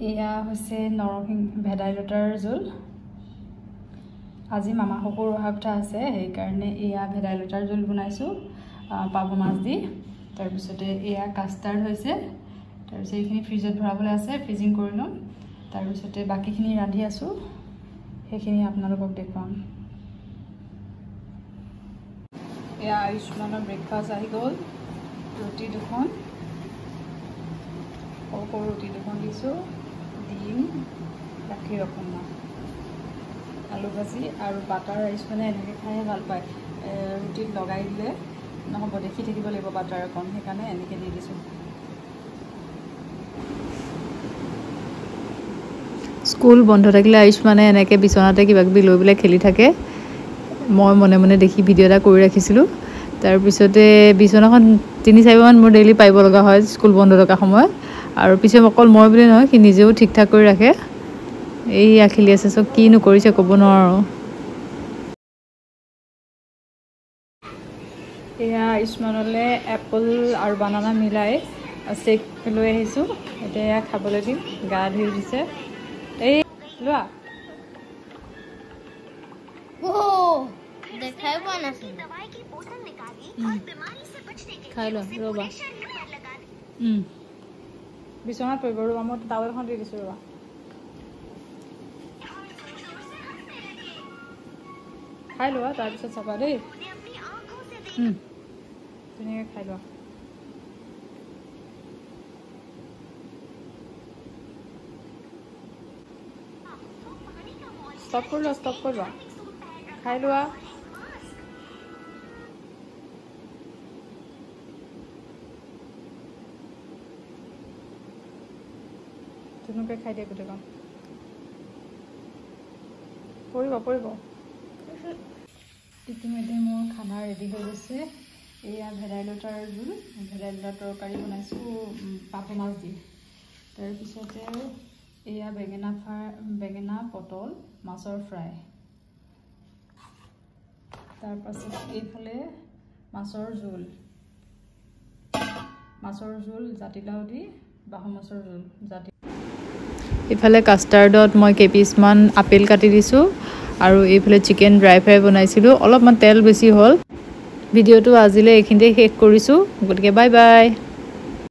এয়া হৈছে নৰসিংহ ভেদাইলতাৰ জোল আজি মামা হকৰ অহা কথা আছে সেইকাৰণে এয়া ভেদাইলতাৰ জোল বনাইছোঁ পাভ মাছ দি তাৰ পিছতে এয়া কাষ্টাৰ্ড হৈছে তাৰ পিছত এইখিনি ফ্ৰিজত ভৰাবলৈ আছে ফ্ৰিজিং কৰি লম তাৰ পিছতে বাকিখিনি ৰান্ধি আছো সেইখিনি আপোনালোকক দেখুৱাম এয়া আয়ুষ্মানৰ ব্ৰেকফাষ্ট আহি গ'ল ৰুটি দুখন সৰু ৰুটি দুখন দিছোঁ ডিম গাখীৰ অকণমান আলু ভাজি আৰু বাটাৰ ৰাইচ মানে এনেকৈ খাইহে ভাল পায় ৰুটিত লগাই দিলে নহ'ব দেখি থাকিব লাগিব বাটাৰ অকণ সেইকাৰণে এনেকৈ দি দিছোঁ স্কুল বন্ধ থাকিলে আয়ুষ্মানে এনেকৈ বিচনাতে কিবা কিবি লৈ পেলাই খেলি থাকে মই মনে মনে দেখি ভিডিঅ' এটা কৰি ৰাখিছিলোঁ তাৰপিছতে বিচনাখন 3-4 মান মোৰ ডেইলি পাৰিব লগা হয় স্কুল বন্ধ থকা সময়ত আৰু পিছে অকল মই বুলি নহয় সি নিজেও ঠিক ঠাক কৰি ৰাখে এইয়া খেলি আছে চব কিনো কৰিছে ক'ব নোৱাৰো এয়া আয়ুষ্মানলৈ এপল আৰু বানানা মিলাই চেক লৈ আহিছোঁ এতিয়া খাবলৈ দিম গা ধুই দিছে এই লোৱা দেখাই পোৱা নাছিল খাই লোৱা ৰ'বা বিচনাত পৰিব ৰ'বা মই টাৱেল এখন দি দিছোঁ ৰ'বা খাই লোৱা তাৰপিছত চাবা দেই ধুনীয়াকৈ খাই লোৱা ষ্টপ কৰি লোৱা খাই লোৱা ধুনীয়াকৈ খাই দিয়ে গোটেইখন পৰিব ইতিমধ্যে মোৰ খানা ৰেডি হৈ গৈছে এয়া ভেদাইলতাৰ জোল ভেদাইলতাৰ তৰকাৰী বনাইছোঁ পাভ মাছ দি তাৰপিছতে এয়া বেঙেনা পটল মাছৰ ফ্ৰাই তাৰপাছত এইফালে মাছৰ জোল জাতিলাও দি বাহু মাছৰ জোল ইফালে কাষ্টাৰ্ডত মই কেইপিচমান আপেল কাটি দিছোঁ আৰু এইফালে চিকেন ড্ৰাই ফ্ৰাই বনাইছিলোঁ অলপমান তেল বেছি হ'ল ভিডিঅ'টো আজিলৈ এইখিনিতে শেষ কৰিছোঁ গতিকে বাই বাই